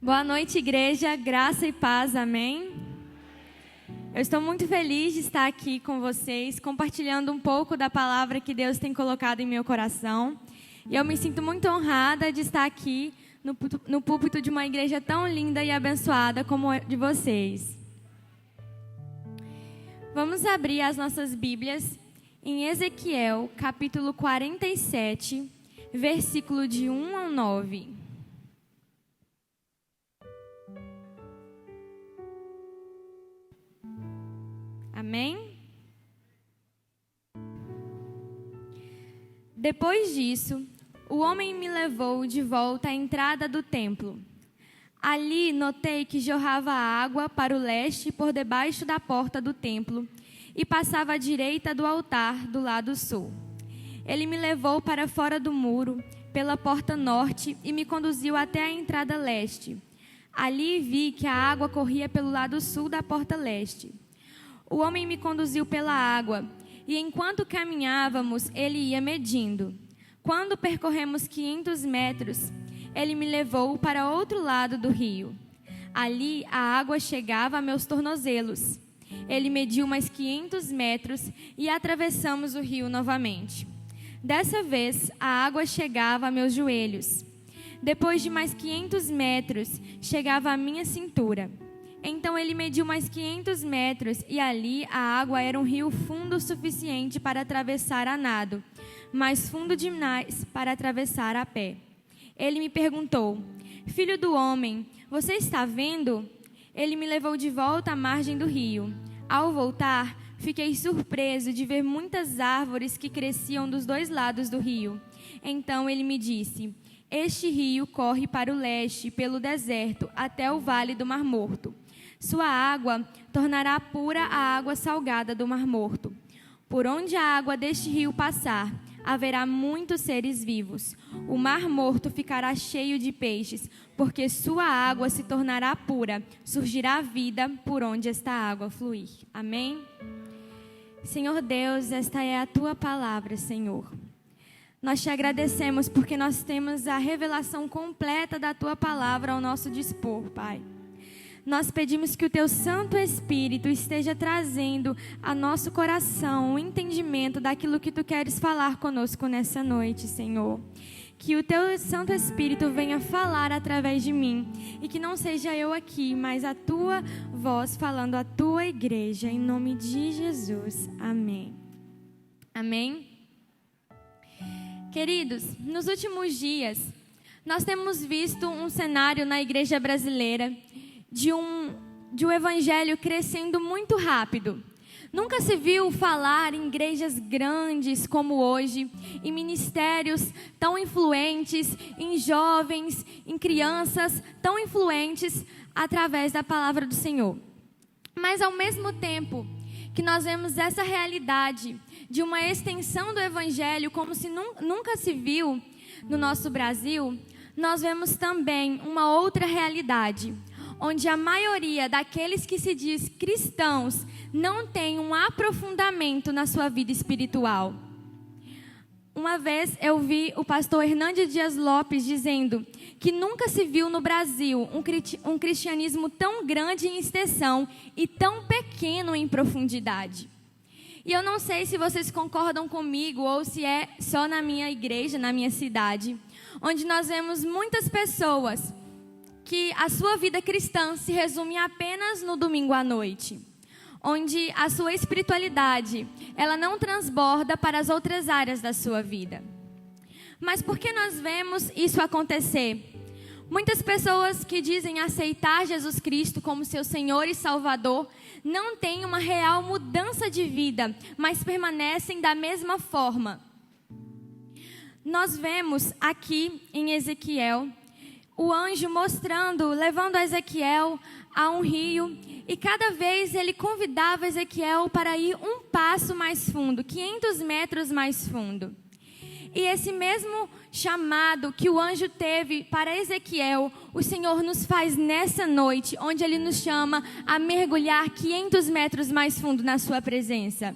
Boa noite, igreja, graça e paz, amém? Eu estou muito feliz de estar aqui com vocês, compartilhando um pouco da palavra que Deus tem colocado em meu coração. E eu me sinto muito honrada de estar aqui no púlpito de uma igreja tão linda e abençoada como a de vocês. Vamos abrir as nossas Bíblias em Ezequiel, capítulo 47, versículo de 1 ao 9. Amém? Depois disso, o homem me levou de volta à entrada do templo. Ali notei que jorrava água para o leste por debaixo da porta do templo e passava à direita do altar do lado sul. Ele me levou para fora do muro, pela porta norte, e me conduziu até a entrada leste. Ali vi que a água corria pelo lado sul da porta leste. O homem me conduziu pela água, e enquanto caminhávamos, ele ia medindo. Quando percorremos 500 metros, ele me levou para outro lado do rio. Ali a água chegava a meus tornozelos. Ele mediu mais 500 metros e atravessamos o rio novamente. Dessa vez, a água chegava a meus joelhos. Depois de mais 500 metros, chegava à minha cintura. Então ele mediu mais 500 metros e ali a água era um rio fundo o suficiente para atravessar a nado, mas fundo demais para atravessar a pé. Ele me perguntou: "Filho do homem, você está vendo?" Ele me levou de volta à margem do rio. Ao voltar, fiquei surpreso de ver muitas árvores que cresciam dos dois lados do rio. Então ele me disse: "Este rio corre para o leste, pelo deserto, até o vale do Mar Morto. Sua água tornará pura a água salgada do Mar Morto. Por onde a água deste rio passar, haverá muitos seres vivos. O Mar Morto ficará cheio de peixes, porque sua água se tornará pura. Surgirá vida por onde esta água fluir." Amém? Senhor Deus, esta é a tua palavra, Senhor. Nós te agradecemos porque nós temos a revelação completa da tua palavra ao nosso dispor, Pai. Nós pedimos que o teu Santo Espírito esteja trazendo a nosso coração o entendimento daquilo que tu queres falar conosco nessa noite, Senhor. Que o teu Santo Espírito venha falar através de mim e que não seja eu aqui, mas a tua voz falando à tua igreja, em nome de Jesus. Amém. Amém? Queridos, nos últimos dias, nós temos visto um cenário na igreja brasileira de um evangelho crescendo muito rápido. Nunca se viu falar em igrejas grandes como hoje, em ministérios tão influentes, em jovens, em crianças tão influentes através da palavra do Senhor. Mas ao mesmo tempo que nós vemos essa realidade de uma extensão do evangelho como se nunca se viu no nosso Brasil, nós vemos também uma outra realidade, onde a maioria daqueles que se diz cristãos não tem um aprofundamento na sua vida espiritual. Uma vez eu vi o pastor Hernandes Dias Lopes dizendo que nunca se viu no Brasil um cristianismo tão grande em extensão e tão pequeno em profundidade. E eu não sei se vocês concordam comigo ou se é só na minha igreja, na minha cidade, onde nós vemos muitas pessoas que a sua vida cristã se resume apenas no domingo à noite, onde a sua espiritualidade, ela não transborda para as outras áreas da sua vida. Mas por que nós vemos isso acontecer? Muitas pessoas que dizem aceitar Jesus Cristo como seu Senhor e Salvador não têm uma real mudança de vida, mas permanecem da mesma forma. Nós vemos aqui em Ezequiel o anjo levando Ezequiel a um rio, e cada vez ele convidava Ezequiel para ir um passo mais fundo, 500 metros mais fundo. E esse mesmo chamado que o anjo teve para Ezequiel, o Senhor nos faz nessa noite, onde ele nos chama a mergulhar 500 metros mais fundo na sua presença.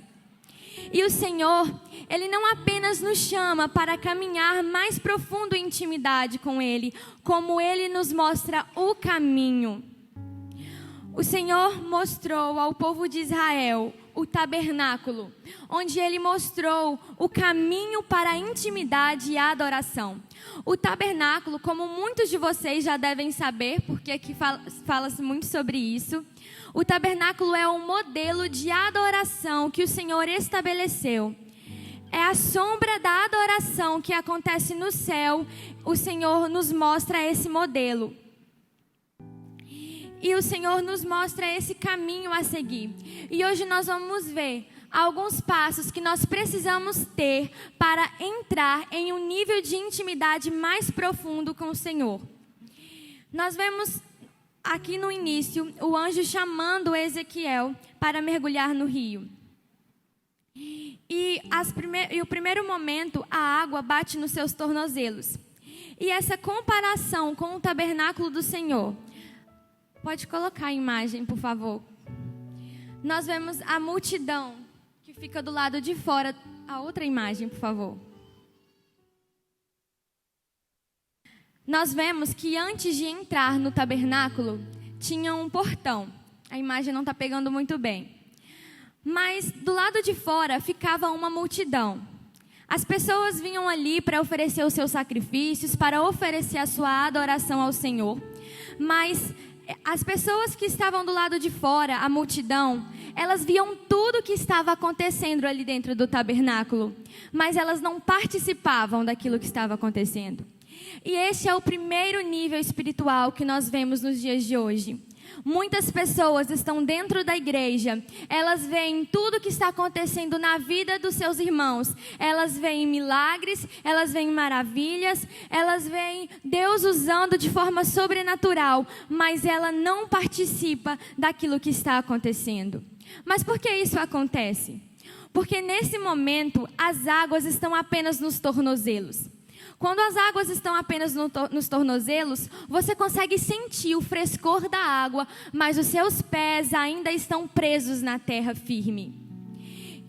E o Senhor, Ele não apenas nos chama para caminhar mais profundo em intimidade com Ele, como Ele nos mostra o caminho. O Senhor mostrou ao povo de Israel o tabernáculo, onde Ele mostrou o caminho para a intimidade e a adoração. O tabernáculo, como muitos de vocês já devem saber, porque aqui fala-se muito sobre isso, o tabernáculo é um modelo de adoração que o Senhor estabeleceu. É a sombra da adoração que acontece no céu. O Senhor nos mostra esse modelo. E o Senhor nos mostra esse caminho a seguir. E hoje nós vamos ver alguns passos que nós precisamos ter para entrar em um nível de intimidade mais profundo com o Senhor. Nós vemos aqui no início o anjo chamando Ezequiel para mergulhar no rio. E o primeiro momento, a água bate nos seus tornozelos. E essa comparação com o tabernáculo do Senhor. Pode colocar a imagem, por favor. Nós vemos a multidão que fica do lado de fora. A outra imagem, por favor. Nós vemos que antes de entrar no tabernáculo, tinha um portão. A imagem não está pegando muito bem. Mas do lado de fora ficava uma multidão. As pessoas vinham ali para oferecer os seus sacrifícios, para oferecer a sua adoração ao Senhor. Mas as pessoas que estavam do lado de fora, a multidão, elas viam tudo o que estava acontecendo ali dentro do tabernáculo, mas elas não participavam daquilo que estava acontecendo. E esse é o primeiro nível espiritual que nós vemos nos dias de hoje. Muitas pessoas estão dentro da igreja, elas veem tudo que está acontecendo na vida dos seus irmãos. Elas veem milagres, elas veem maravilhas, elas veem Deus usando de forma sobrenatural, mas ela não participa daquilo que está acontecendo. Mas por que isso acontece? Porque nesse momento as águas estão apenas nos tornozelos. Quando as águas estão apenas nos tornozelos, você consegue sentir o frescor da água, mas os seus pés ainda estão presos na terra firme.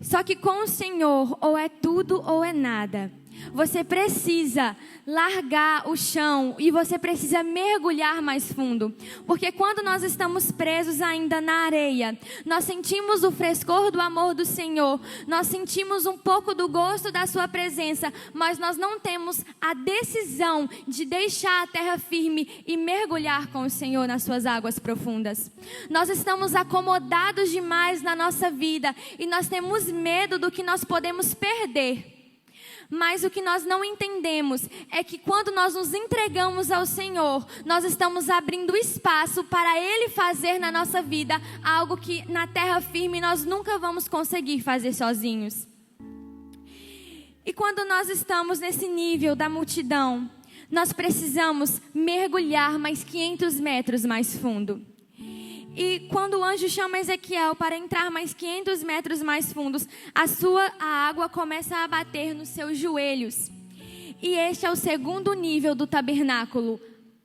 Só que com o Senhor, ou é tudo ou é nada. Você precisa largar o chão e você precisa mergulhar mais fundo. Porque quando nós estamos presos ainda na areia, nós sentimos o frescor do amor do Senhor, nós sentimos um pouco do gosto da sua presença, mas nós não temos a decisão de deixar a terra firme e mergulhar com o Senhor nas suas águas profundas. Nós estamos acomodados demais na nossa vida e nós temos medo do que nós podemos perder. Mas o que nós não entendemos é que quando nós nos entregamos ao Senhor, nós estamos abrindo espaço para Ele fazer na nossa vida algo que na terra firme nós nunca vamos conseguir fazer sozinhos. E quando nós estamos nesse nível da multidão, nós precisamos mergulhar mais 500 metros mais fundo. E quando o anjo chama Ezequiel para entrar mais 500 metros mais fundos, a água começa a bater nos seus joelhos. E este é o segundo nível do tabernáculo,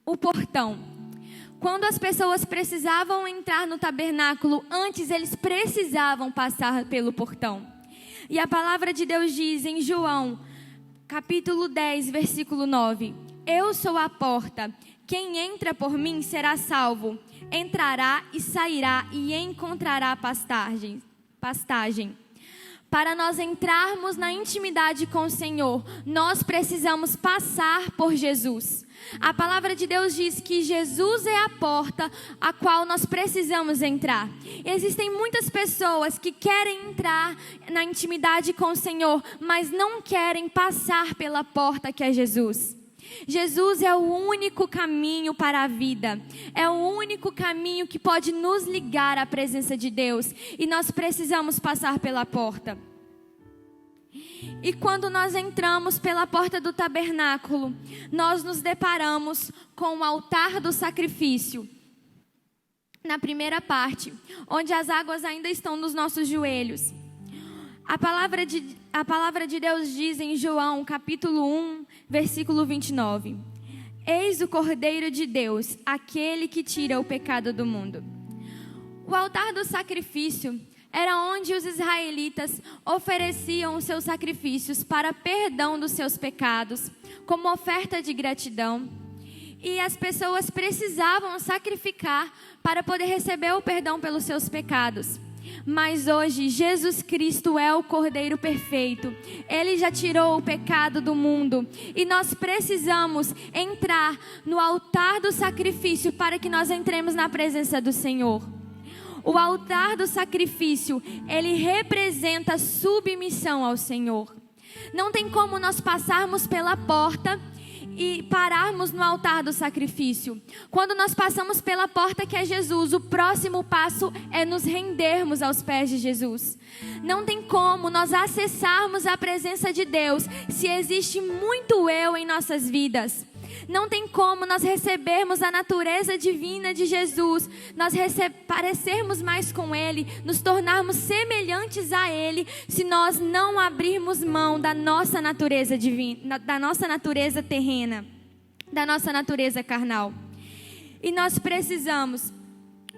o portão. Quando as pessoas precisavam entrar no tabernáculo, antes eles precisavam passar pelo portão. E a palavra de Deus diz em João, capítulo 10, versículo 9: Eu sou a porta, quem entra por mim será salvo. Entrará e sairá e encontrará pastagem. Para nós entrarmos na intimidade com o Senhor, nós precisamos passar por Jesus. A palavra de Deus diz que Jesus é a porta a qual nós precisamos entrar. Existem muitas pessoas que querem entrar na intimidade com o Senhor, mas não querem passar pela porta que é Jesus. Jesus é o único caminho para a vida. É o único caminho que pode nos ligar à presença de Deus. E nós precisamos passar pela porta. E quando nós entramos pela porta do tabernáculo, nós nos deparamos com o altar do sacrifício. Na primeira parte, onde as águas ainda estão nos nossos joelhos. A palavra de Deus diz em João, capítulo 1, versículo 29. Eis o Cordeiro de Deus, aquele que tira o pecado do mundo. O altar do sacrifício era onde os israelitas ofereciam os seus sacrifícios para perdão dos seus pecados, como oferta de gratidão. E as pessoas precisavam sacrificar para poder receber o perdão pelos seus pecados. Mas hoje, Jesus Cristo é o Cordeiro perfeito. Ele já tirou o pecado do mundo. E nós precisamos entrar no altar do sacrifício para que nós entremos na presença do Senhor. O altar do sacrifício, ele representa submissão ao Senhor. Não tem como nós passarmos pela porta e pararmos no altar do sacrifício. Quando nós passamos pela porta que é Jesus, o próximo passo é nos rendermos aos pés de Jesus. Não tem como nós acessarmos a presença de Deus se existe muito eu em nossas vidas. Não tem como nós recebermos a natureza divina de Jesus, nós parecermos mais com Ele, nos tornarmos semelhantes a Ele, se nós não abrirmos mão da nossa natureza divina, da nossa natureza terrena, da nossa natureza carnal. E nós precisamos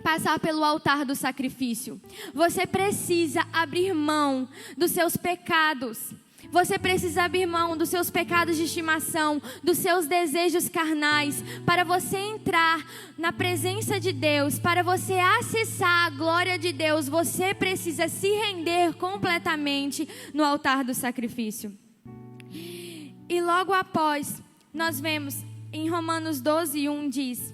passar pelo altar do sacrifício. Você precisa abrir mão dos seus pecados. Você precisa abrir mão dos seus pecados de estimação, dos seus desejos carnais, para você entrar na presença de Deus, para você acessar a glória de Deus. Você precisa se render completamente no altar do sacrifício. E logo após, nós vemos em Romanos 12:1 diz: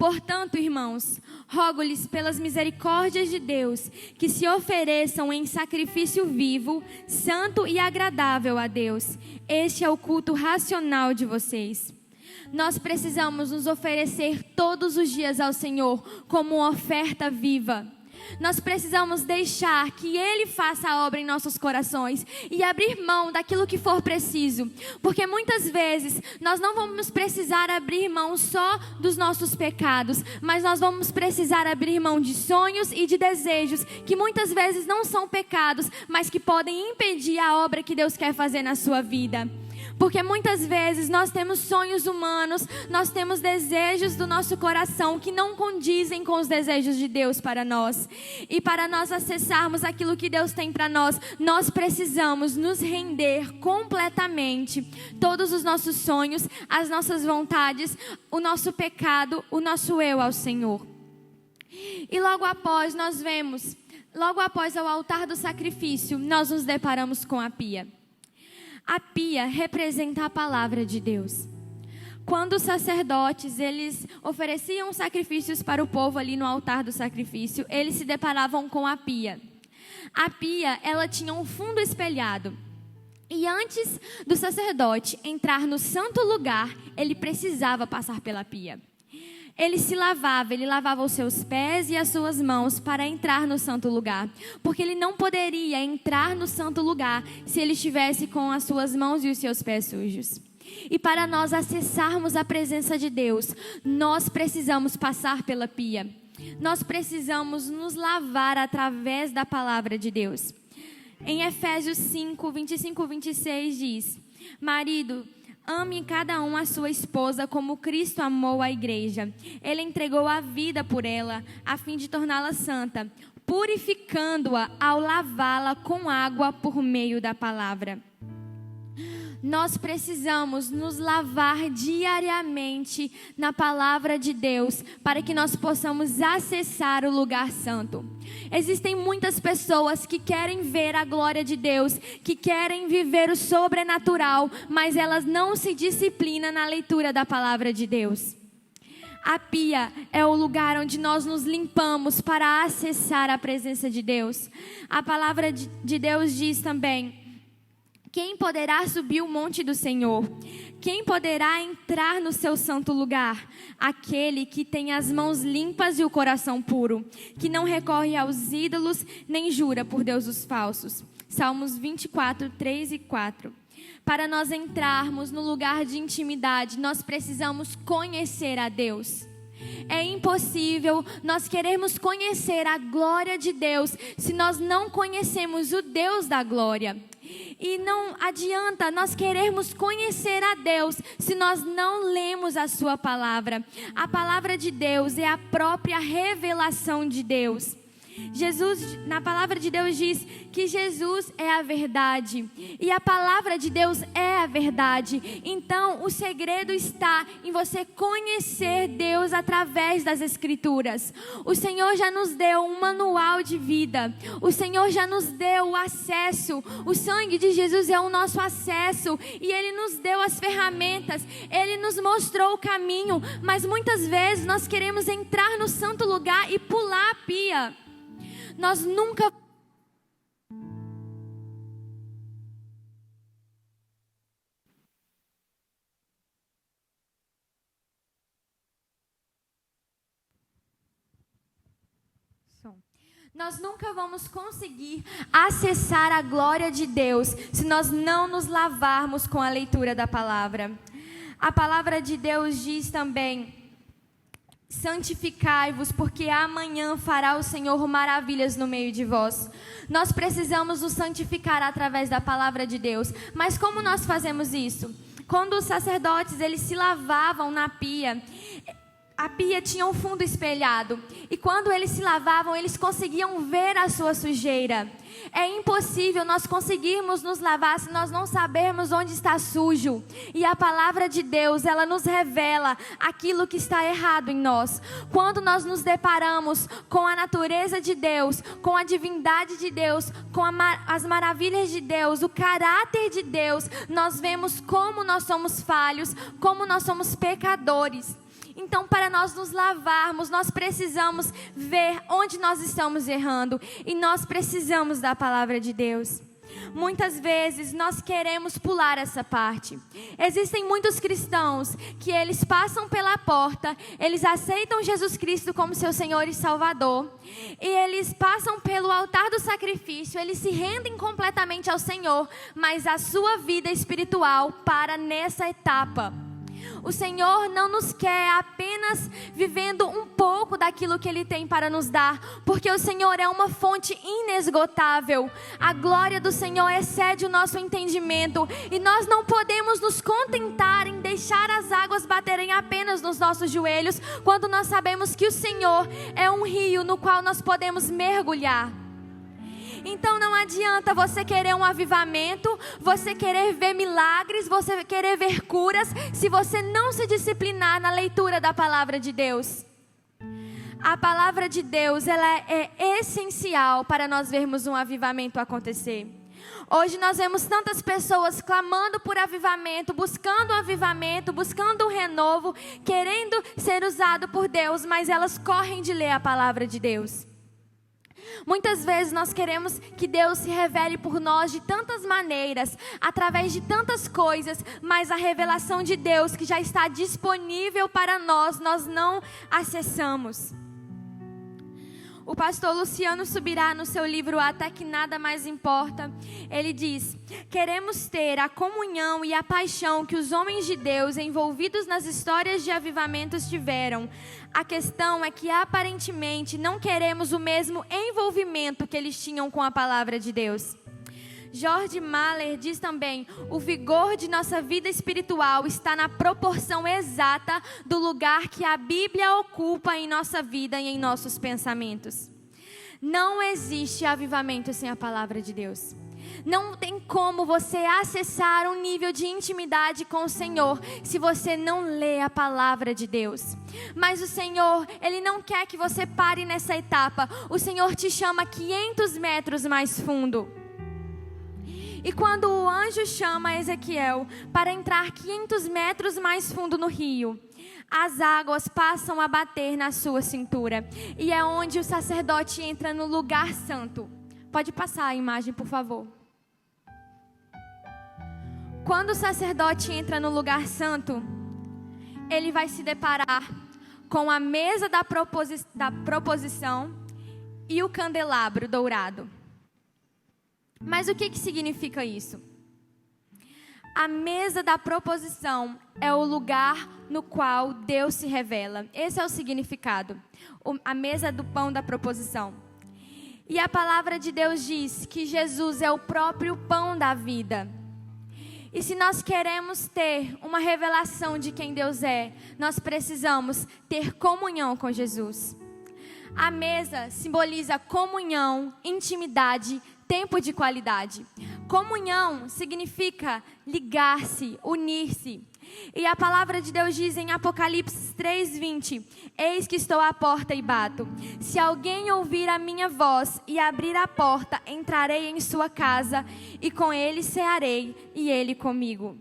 portanto, irmãos, rogo-lhes pelas misericórdias de Deus, que se ofereçam em sacrifício vivo, santo e agradável a Deus. Este é o culto racional de vocês. Nós precisamos nos oferecer todos os dias ao Senhor como uma oferta viva. Nós precisamos deixar que Ele faça a obra em nossos corações e abrir mão daquilo que for preciso, porque muitas vezes nós não vamos precisar abrir mão só dos nossos pecados, mas nós vamos precisar abrir mão de sonhos e de desejos que muitas vezes não são pecados, mas que podem impedir a obra que Deus quer fazer na sua vida. Porque muitas vezes nós temos sonhos humanos, nós temos desejos do nosso coração que não condizem com os desejos de Deus para nós. E para nós acessarmos aquilo que Deus tem para nós, nós precisamos nos render completamente. Todos os nossos sonhos, as nossas vontades, o nosso pecado, o nosso eu ao Senhor. E logo após nós vemos, logo após o altar do sacrifício, nós nos deparamos com a pia. A pia representa a palavra de Deus. Quando os sacerdotes, eles ofereciam sacrifícios para o povo ali no altar do sacrifício, eles se deparavam com a pia. A pia, ela tinha um fundo espelhado. E antes do sacerdote entrar no santo lugar, ele precisava passar pela pia. Ele lavava os seus pés e as suas mãos para entrar no santo lugar. Porque ele não poderia entrar no santo lugar se ele estivesse com as suas mãos e os seus pés sujos. E para nós acessarmos a presença de Deus, nós precisamos passar pela pia. Nós precisamos nos lavar através da palavra de Deus. Em Efésios 5, 25, 26 diz: marido, ame cada um a sua esposa como Cristo amou a igreja. Ele entregou a vida por ela, a fim de torná-la santa, purificando-a ao lavá-la com água por meio da palavra. Nós precisamos nos lavar diariamente na palavra de Deus para que nós possamos acessar o lugar santo. Existem muitas pessoas que querem ver a glória de Deus, que querem viver o sobrenatural, mas elas não se disciplinam na leitura da palavra de Deus. A pia é o lugar onde nós nos limpamos para acessar a presença de Deus. A palavra de Deus diz também: quem poderá subir o monte do Senhor? Quem poderá entrar no seu santo lugar? Aquele que tem as mãos limpas e o coração puro, que não recorre aos ídolos, nem jura por deuses falsos. Salmos 24, 3 e 4. Para nós entrarmos no lugar de intimidade, nós precisamos conhecer a Deus. É impossível nós querermos conhecer a glória de Deus se nós não conhecemos o Deus da glória. E não adianta nós querermos conhecer a Deus se nós não lemos a sua palavra. A palavra de Deus é a própria revelação de Deus. Jesus, na palavra de Deus diz que Jesus é a verdade. E a palavra de Deus é a verdade. Então, o segredo está em você conhecer Deus através das Escrituras. O Senhor já nos deu um manual de vida. O Senhor já nos deu o acesso. O sangue de Jesus é o nosso acesso. E Ele nos deu as ferramentas. Ele nos mostrou o caminho. Mas muitas vezes nós queremos entrar no santo lugar e pular a pia. Nós nunca vamos conseguir acessar a glória de Deus se nós não nos lavarmos com a leitura da palavra. A palavra de Deus diz também: santificai-vos, porque amanhã fará o Senhor maravilhas no meio de vós. Nós precisamos nos santificar através da palavra de Deus. Mas como nós fazemos isso? Quando os sacerdotes eles se lavavam na pia, a pia tinha um fundo espelhado. E quando eles se lavavam, eles conseguiam ver a sua sujeira. É impossível nós conseguirmos nos lavar se nós não sabermos onde está sujo. E a palavra de Deus, ela nos revela aquilo que está errado em nós. Quando nós nos deparamos com a natureza de Deus, com a divindade de Deus, com as maravilhas de Deus, o caráter de Deus, nós vemos como nós somos falhos, como nós somos pecadores. Então, para nós nos lavarmos, nós precisamos ver onde nós estamos errando. E nós precisamos da palavra de Deus. Muitas vezes nós queremos pular essa parte. Existem muitos cristãos que eles passam pela porta, eles aceitam Jesus Cristo como seu Senhor e Salvador. E eles passam pelo altar do sacrifício, eles se rendem completamente ao Senhor. Mas a sua vida espiritual para nessa etapa. O Senhor não nos quer apenas vivendo um pouco daquilo que Ele tem para nos dar, porque o Senhor é uma fonte inesgotável. A glória do Senhor excede o nosso entendimento e nós não podemos nos contentar em deixar as águas baterem apenas nos nossos joelhos, quando nós sabemos que o Senhor é um rio no qual nós podemos mergulhar. Então não adianta você querer um avivamento, você querer ver milagres, você querer ver curas, se você não se disciplinar na leitura da palavra de Deus. A palavra de Deus, ela é essencial para nós vermos um avivamento acontecer. Hoje nós vemos tantas pessoas clamando por avivamento, buscando um avivamento, buscando um renovo, querendo ser usado por Deus, mas elas correm de ler a palavra de Deus. Muitas vezes nós queremos que Deus se revele por nós de tantas maneiras, através de tantas coisas, mas a revelação de Deus que já está disponível para nós, nós não acessamos. O pastor Luciano Subirá, no seu livro Até que Nada Mais Importa, ele diz: queremos ter a comunhão e a paixão que os homens de Deus envolvidos nas histórias de avivamentos tiveram. A questão é que aparentemente não queremos o mesmo envolvimento que eles tinham com a palavra de Deus. George Mahler diz também: o vigor de nossa vida espiritual está na proporção exata do lugar que a Bíblia ocupa em nossa vida e em nossos pensamentos. Não existe avivamento sem a palavra de Deus. Não tem como você acessar um nível de intimidade com o Senhor se você não lê a palavra de Deus. Mas o Senhor, Ele não quer que você pare nessa etapa. O Senhor te chama 500 metros mais fundo. E quando o anjo chama Ezequiel para entrar 500 metros mais fundo no rio, as águas passam a bater na sua cintura. E é onde o sacerdote entra no lugar santo. Pode passar a imagem, por favor. Quando o sacerdote entra no lugar santo, ele vai se deparar com a mesa da proposição e o candelabro dourado. Mas o que significa isso? A mesa da proposição é o lugar no qual Deus se revela. Esse é o significado. A mesa do pão da proposição. E a palavra de Deus diz que Jesus é o próprio pão da vida. E se nós queremos ter uma revelação de quem Deus é, nós precisamos ter comunhão com Jesus. A mesa simboliza comunhão, intimidade, tempo de qualidade. Comunhão significa ligar-se, unir-se. E a palavra de Deus diz em Apocalipse 3:20: eis que estou à porta e bato. Se alguém ouvir a minha voz e abrir a porta, entrarei em sua casa e com ele cearei e ele comigo.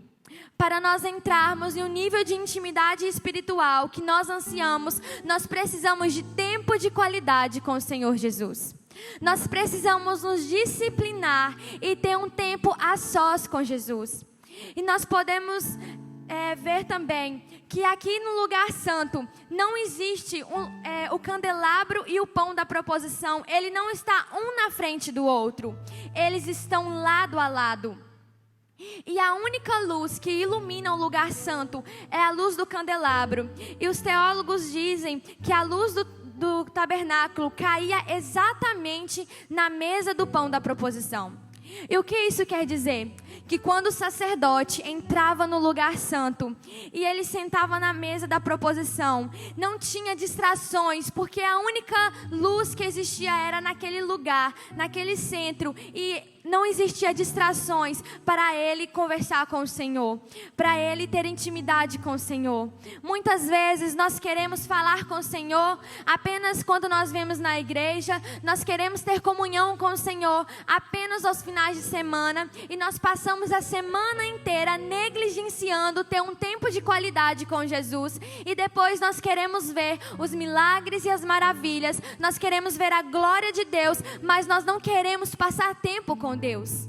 Para nós entrarmos em um nível de intimidade espiritual que nós ansiamos, nós precisamos de tempo de qualidade com o Senhor Jesus. Nós precisamos nos disciplinar e ter um tempo a sós com Jesus. E nós podemos ver também que aqui no lugar santo não existe o candelabro e o pão da proposição. Ele não está um na frente do outro. Eles estão lado a lado. E a única luz que ilumina o lugar santo é a luz do candelabro. E os teólogos dizem que a luz do tabernáculo caía exatamente na mesa do pão da proposição. E o que isso quer dizer? Que quando o sacerdote entrava no lugar santo e ele sentava na mesa da proposição, não tinha distrações, porque a única luz que existia era naquele lugar, naquele centro, e não existia distrações para ele conversar com o Senhor, para ele ter intimidade com o Senhor. Muitas vezes nós queremos falar com o Senhor apenas quando nós vemos na igreja, nós queremos ter comunhão com o Senhor apenas aos finais de semana, e nós passamos a semana inteira negligenciando ter um tempo de qualidade com Jesus, e depois nós queremos ver os milagres e as maravilhas, nós queremos ver a glória de Deus, mas nós não queremos passar tempo com Deus.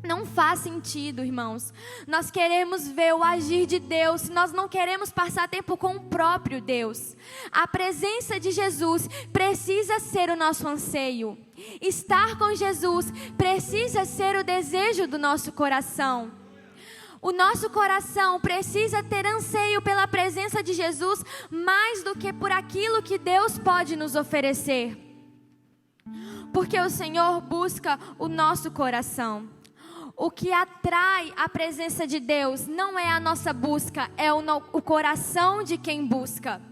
Não faz sentido, irmãos. Nós queremos ver o agir de Deus, nós não queremos passar tempo com o próprio Deus. A presença de Jesus precisa ser o nosso anseio. Estar com Jesus precisa ser o desejo do nosso coração. O nosso coração precisa ter anseio pela presença de Jesus mais do que por aquilo que Deus pode nos oferecer. Porque o Senhor busca o nosso coração. O que atrai a presença de Deus não é a nossa busca, é o coração de quem busca.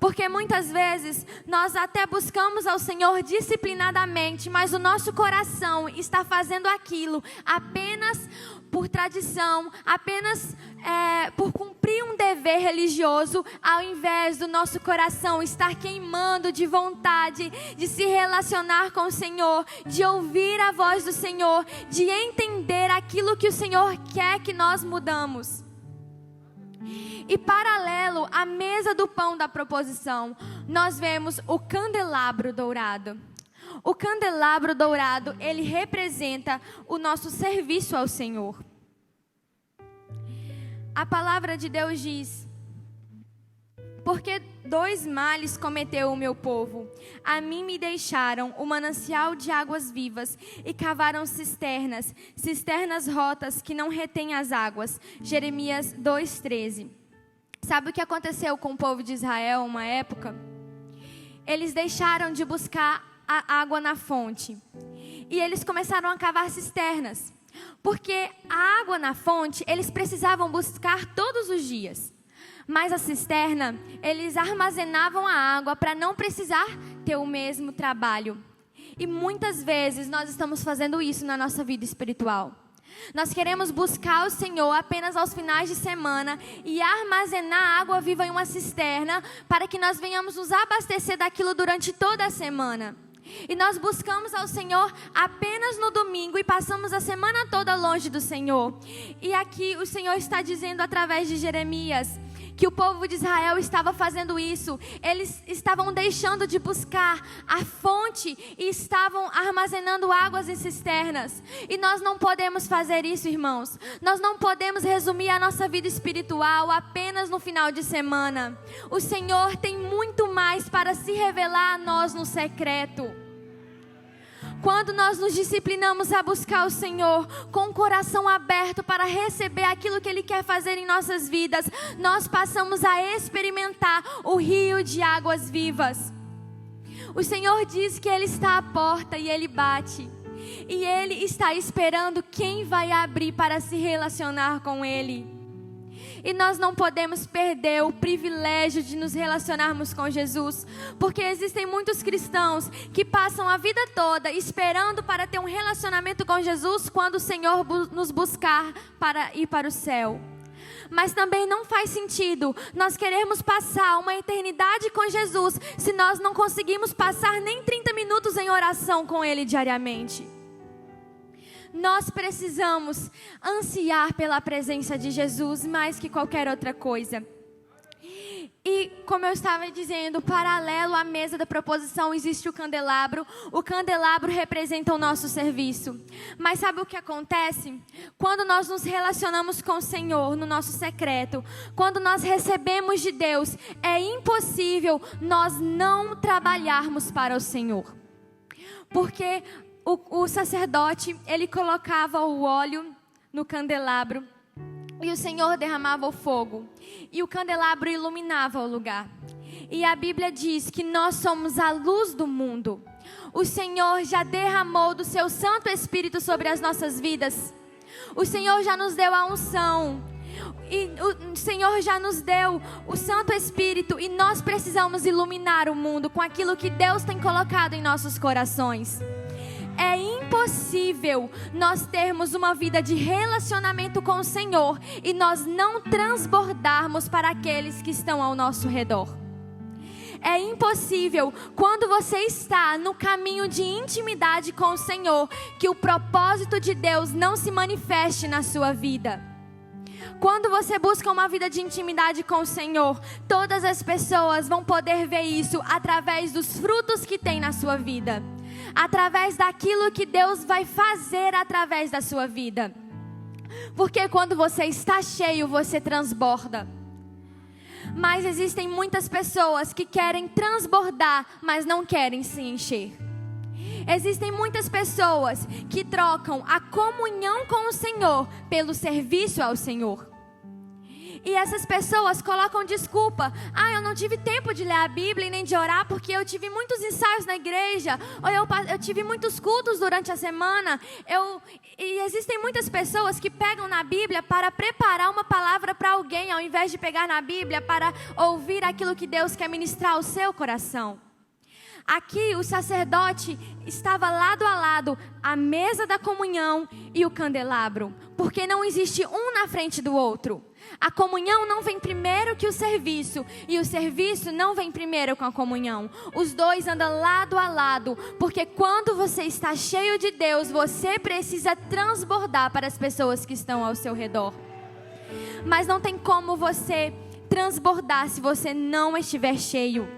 Porque muitas vezes nós até buscamos ao Senhor disciplinadamente, mas o nosso coração está fazendo aquilo apenas por tradição, apenas por cumprir um dever religioso, ao invés do nosso coração estar queimando de vontade de se relacionar com o Senhor, de ouvir a voz do Senhor, de entender aquilo que o Senhor quer que nós mudamos. E paralelo à mesa do pão da proposição, nós vemos o candelabro dourado. O candelabro dourado, ele representa o nosso serviço ao Senhor. A palavra de Deus diz: porque 2 males cometeu o meu povo. A mim me deixaram o manancial de águas vivas e cavaram cisternas, cisternas rotas que não retêm as águas. Jeremias 2:13. Sabe o que aconteceu com o povo de Israel uma época? Eles deixaram de buscar a água na fonte e eles começaram a cavar cisternas, porque a água na fonte eles precisavam buscar todos os dias, mas a cisterna eles armazenavam a água para não precisar ter o mesmo trabalho. E muitas vezes nós estamos fazendo isso na nossa vida espiritual. Nós queremos buscar o Senhor apenas aos finais de semana e armazenar água viva em uma cisterna para que nós venhamos nos abastecer daquilo durante toda a semana. E nós buscamos ao Senhor apenas no domingo e passamos a semana toda longe do Senhor. E aqui o Senhor está dizendo através de Jeremias que o povo de Israel estava fazendo isso. Eles estavam deixando de buscar a fonte e estavam armazenando águas em cisternas. E nós não podemos fazer isso, irmãos. Nós não podemos resumir a nossa vida espiritual apenas no final de semana. O Senhor tem muito mais para se revelar a nós no secreto. Quando nós nos disciplinamos a buscar o Senhor com o coração aberto para receber aquilo que Ele quer fazer em nossas vidas, nós passamos a experimentar o rio de águas vivas. O Senhor diz que Ele está à porta e Ele bate. E Ele está esperando quem vai abrir para se relacionar com Ele. E nós não podemos perder o privilégio de nos relacionarmos com Jesus, porque existem muitos cristãos que passam a vida toda esperando para ter um relacionamento com Jesus quando o Senhor nos buscar para ir para o céu. Mas também não faz sentido nós queremos passar uma eternidade com Jesus se nós não conseguimos passar nem 30 minutos em oração com Ele diariamente. Nós precisamos ansiar pela presença de Jesus mais que qualquer outra coisa. E como eu estava dizendo, paralelo à mesa da proposição existe o candelabro. O candelabro representa o nosso serviço. Mas sabe o que acontece? Quando nós nos relacionamos com o Senhor no nosso secreto, quando nós recebemos de Deus, é impossível nós não trabalharmos para o Senhor. Porque o sacerdote, ele colocava o óleo no candelabro e o Senhor derramava o fogo e o candelabro iluminava o lugar. E a Bíblia diz que nós somos a luz do mundo. O Senhor já derramou do seu Santo Espírito sobre as nossas vidas. O Senhor já nos deu a unção. E o Senhor já nos deu o Santo Espírito e nós precisamos iluminar o mundo com aquilo que Deus tem colocado em nossos corações. É impossível nós termos uma vida de relacionamento com o Senhor e nós não transbordarmos para aqueles que estão ao nosso redor. É impossível, quando você está no caminho de intimidade com o Senhor, que o propósito de Deus não se manifeste na sua vida. Quando você busca uma vida de intimidade com o Senhor, todas as pessoas vão poder ver isso através dos frutos que tem na sua vida. Através daquilo que Deus vai fazer através da sua vida. Porque quando você está cheio, você transborda. Mas existem muitas pessoas que querem transbordar, mas não querem se encher. Existem muitas pessoas que trocam a comunhão com o Senhor pelo serviço ao Senhor. E essas pessoas colocam desculpa. Eu não tive tempo de ler a Bíblia e nem de orar porque eu tive muitos ensaios na igreja. Ou eu tive muitos cultos durante a semana. E existem muitas pessoas que pegam na Bíblia para preparar uma palavra para alguém, ao invés de pegar na Bíblia para ouvir aquilo que Deus quer ministrar ao seu coração. Aqui o sacerdote estava lado a lado, a mesa da comunhão e o candelabro. Porque não existe um na frente do outro. A comunhão não vem primeiro que o serviço. E o serviço não vem primeiro com a comunhão. Os dois andam lado a lado. Porque quando você está cheio de Deus, você precisa transbordar para as pessoas que estão ao seu redor. Mas não tem como você transbordar se você não estiver cheio.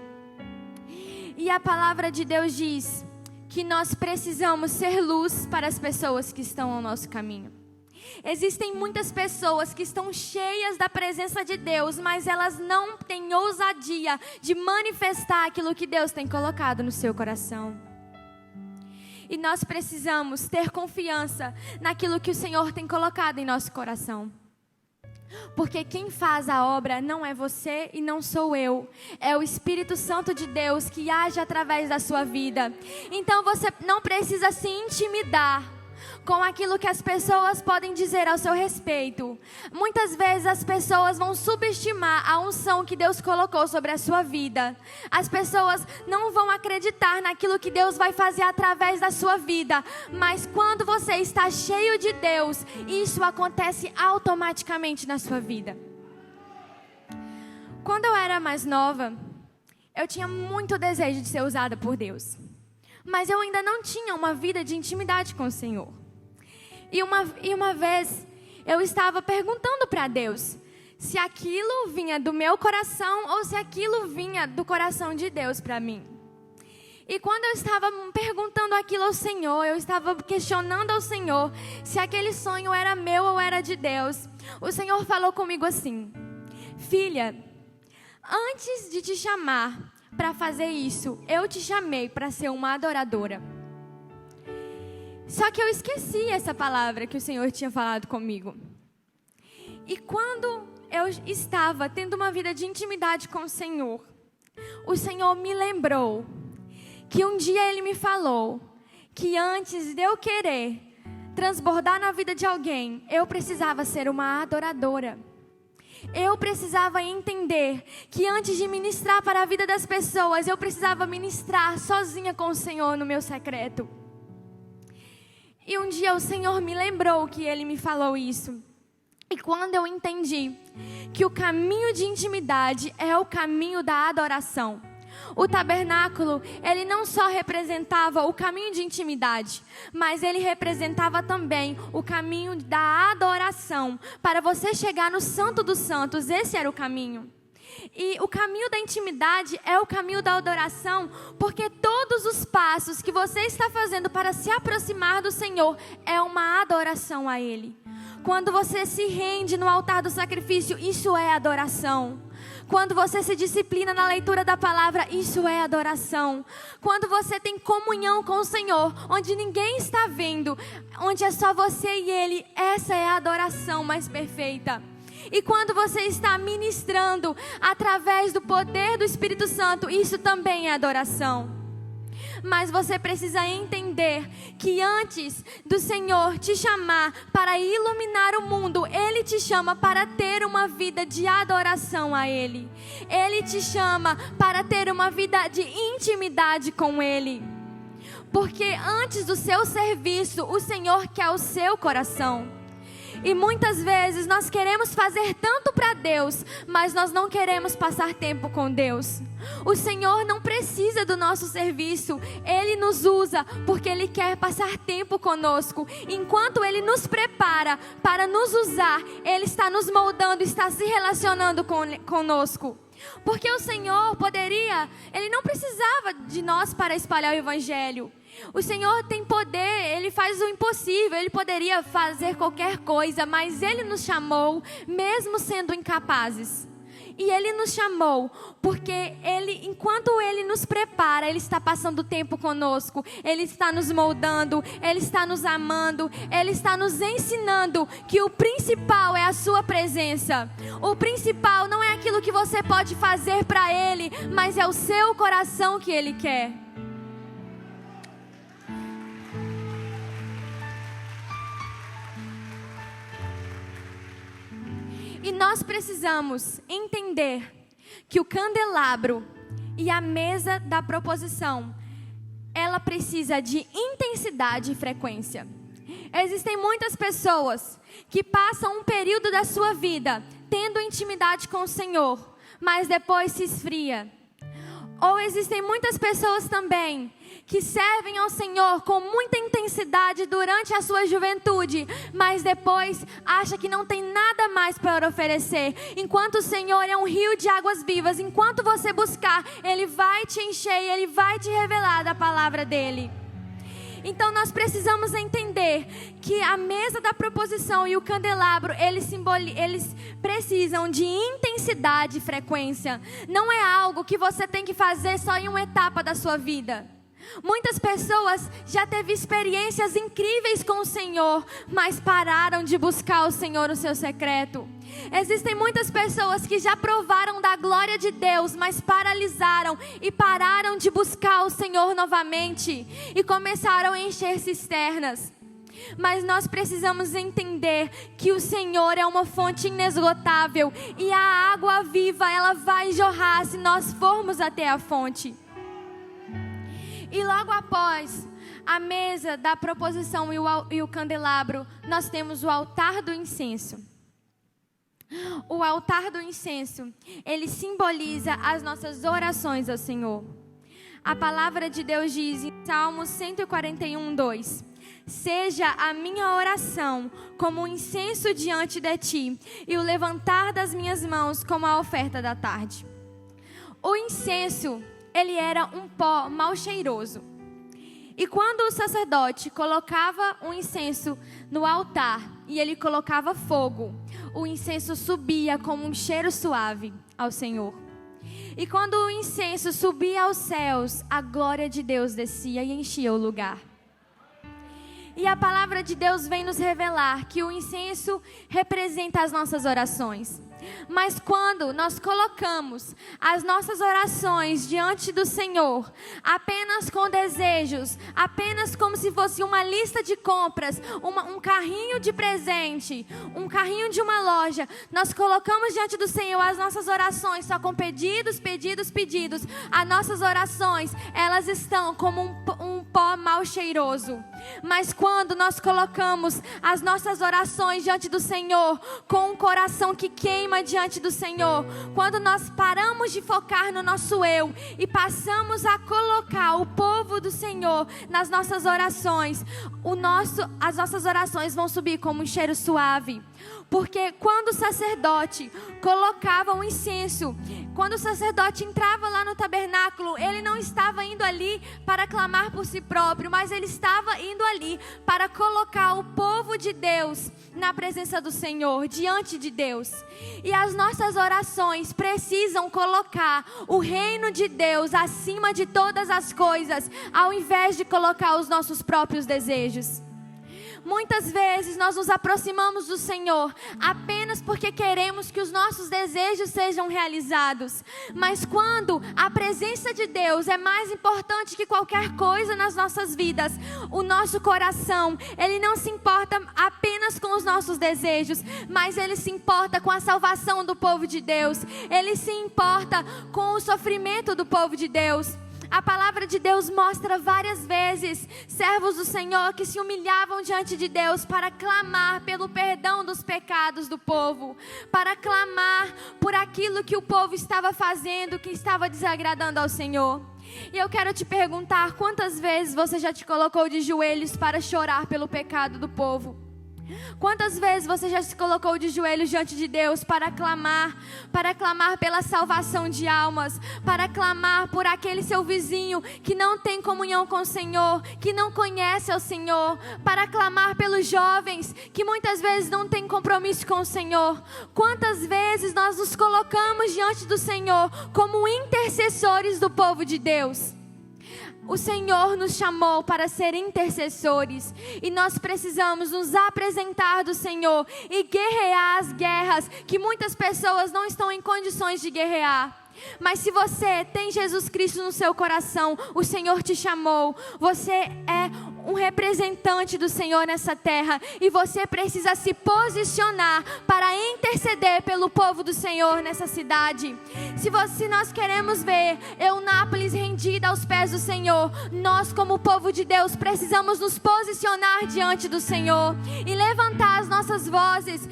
E a palavra de Deus diz que nós precisamos ser luz para as pessoas que estão ao nosso caminho. Existem muitas pessoas que estão cheias da presença de Deus, mas elas não têm ousadia de manifestar aquilo que Deus tem colocado no seu coração. E nós precisamos ter confiança naquilo que o Senhor tem colocado em nosso coração. Porque quem faz a obra não é você e não sou eu. É o Espírito Santo de Deus que age através da sua vida. Então você não precisa se intimidar com aquilo que as pessoas podem dizer ao seu respeito. Muitas vezes as pessoas vão subestimar a unção que Deus colocou sobre a sua vida. As pessoas não vão acreditar naquilo que Deus vai fazer através da sua vida. Mas quando você está cheio de Deus, isso acontece automaticamente na sua vida. Quando eu era mais nova, eu tinha muito desejo de ser usada por Deus. Mas eu ainda não tinha uma vida de intimidade com o Senhor. E uma vez eu estava perguntando para Deus se aquilo vinha do meu coração ou se aquilo vinha do coração de Deus para mim. E quando eu estava perguntando aquilo ao Senhor, eu estava questionando ao Senhor se aquele sonho era meu ou era de Deus. O Senhor falou comigo assim: filha, antes de te chamar para fazer isso, eu te chamei para ser uma adoradora. Só que eu esqueci essa palavra que o Senhor tinha falado comigo. E quando eu estava tendo uma vida de intimidade com o Senhor me lembrou que um dia Ele me falou que antes de eu querer transbordar na vida de alguém, eu precisava ser uma adoradora. Eu precisava entender que antes de ministrar para a vida das pessoas, eu precisava ministrar sozinha com o Senhor no meu secreto. E um dia o Senhor me lembrou que Ele me falou isso. E quando eu entendi que o caminho de intimidade é o caminho da adoração. O tabernáculo, ele não só representava o caminho de intimidade, mas ele representava também o caminho da adoração. Para você chegar no Santo dos Santos, esse era o caminho. E o caminho da intimidade é o caminho da adoração, porque todos os passos que você está fazendo para se aproximar do Senhor é uma adoração a Ele. Quando você se rende no altar do sacrifício, isso é adoração. Quando você se disciplina na leitura da palavra, isso é adoração. Quando você tem comunhão com o Senhor, onde ninguém está vendo, onde é só você e Ele, essa é a adoração mais perfeita. E quando você está ministrando através do poder do Espírito Santo, isso também é adoração. Mas você precisa entender que antes do Senhor te chamar para iluminar o mundo, Ele te chama para ter uma vida de adoração a Ele. Ele te chama para ter uma vida de intimidade com Ele. Porque antes do seu serviço, o Senhor quer o seu coração. E muitas vezes nós queremos fazer tanto para Deus, mas nós não queremos passar tempo com Deus. O Senhor não precisa do nosso serviço, Ele nos usa porque Ele quer passar tempo conosco. Enquanto Ele nos prepara para nos usar, Ele está nos moldando, está se relacionando conosco. Porque o Senhor Ele não precisava de nós para espalhar o Evangelho. O Senhor tem poder, Ele faz o impossível, Ele poderia fazer qualquer coisa, mas Ele nos chamou, mesmo sendo incapazes. E Ele nos chamou, porque enquanto Ele nos prepara, Ele está passando tempo conosco, Ele está nos moldando, Ele está nos amando, Ele está nos ensinando que o principal é a sua presença. O principal não é aquilo que você pode fazer para Ele, mas é o seu coração que Ele quer. E nós precisamos entender que o candelabro e a mesa da proposição, ela precisa de intensidade e frequência. Existem muitas pessoas que passam um período da sua vida tendo intimidade com o Senhor, mas depois se esfria. Ou existem muitas pessoas também que servem ao Senhor com muita intensidade durante a sua juventude, mas depois acha que não tem nada mais para oferecer. Enquanto o Senhor é um rio de águas vivas, enquanto você buscar, Ele vai te encher e Ele vai te revelar da palavra dEle. Então nós precisamos entender que a mesa da proposição e o candelabro, eles precisam de intensidade e frequência. Não é algo que você tem que fazer só em uma etapa da sua vida. Muitas pessoas já teve experiências incríveis com o Senhor, mas pararam de buscar o Senhor no seu secreto. Existem muitas pessoas que já provaram da glória de Deus, mas paralisaram e pararam de buscar o Senhor novamente e começaram a encher cisternas. Mas nós precisamos entender que o Senhor é uma fonte inesgotável e a água viva, ela vai jorrar se nós formos até a fonte. E logo após a mesa da proposição e o candelabro, nós temos o altar do incenso. O altar do incenso, ele simboliza as nossas orações ao Senhor. A palavra de Deus diz em Salmos 141, 2: Seja a minha oração como um incenso diante de ti, e o levantar das minhas mãos como a oferta da tarde. O incenso, ele era um pó mal cheiroso. E quando o sacerdote colocava o incenso no altar e ele colocava fogo, o incenso subia como um cheiro suave ao Senhor. E quando o incenso subia aos céus, a glória de Deus descia e enchia o lugar. E a palavra de Deus vem nos revelar que o incenso representa as nossas orações. Mas quando nós colocamos as nossas orações diante do Senhor, apenas com desejos, apenas como se fosse uma lista de compras, um carrinho de presente, um carrinho de uma loja, nós colocamos diante do Senhor as nossas orações só com pedidos, pedidos, pedidos. As nossas orações, elas estão como um pó mal cheiroso. Mas quando nós colocamos as nossas orações diante do Senhor, com um coração que queima diante do Senhor, quando nós paramos de focar no nosso eu e passamos a colocar o povo do Senhor nas nossas orações, as nossas orações vão subir como um cheiro suave. Porque quando o sacerdote colocava um incenso, quando o sacerdote entrava lá no tabernáculo, ele não estava indo ali para clamar por si próprio, mas ele estava indo ali para colocar o povo de Deus na presença do Senhor, diante de Deus. E as nossas orações precisam colocar o reino de Deus acima de todas as coisas, ao invés de colocar os nossos próprios desejos. Muitas vezes nós nos aproximamos do Senhor apenas porque queremos que os nossos desejos sejam realizados. Mas quando a presença de Deus é mais importante que qualquer coisa nas nossas vidas, o nosso coração, ele não se importa apenas com os nossos desejos, mas ele se importa com a salvação do povo de Deus. Ele se importa com o sofrimento do povo de Deus. A palavra de Deus mostra várias vezes servos do Senhor que se humilhavam diante de Deus para clamar pelo perdão dos pecados do povo, para clamar por aquilo que o povo estava fazendo, que estava desagradando ao Senhor. E eu quero te perguntar, quantas vezes você já te colocou de joelhos para chorar pelo pecado do povo? Quantas vezes você já se colocou de joelhos diante de Deus para clamar pela salvação de almas, para clamar por aquele seu vizinho que não tem comunhão com o Senhor, que não conhece o Senhor, para clamar pelos jovens que muitas vezes não têm compromisso com o Senhor? Quantas vezes nós nos colocamos diante do Senhor como intercessores do povo de Deus? O Senhor nos chamou para ser intercessores e nós precisamos nos apresentar do Senhor e guerrear as guerras que muitas pessoas não estão em condições de guerrear. Mas se você tem Jesus Cristo no seu coração, o Senhor te chamou, você é um representante do Senhor nessa terra e você precisa se posicionar para interceder pelo povo do Senhor nessa cidade. Se nós queremos ver Eunápolis rendida aos pés do Senhor, nós como povo de Deus precisamos nos posicionar diante do Senhor e levantar as nossas vozes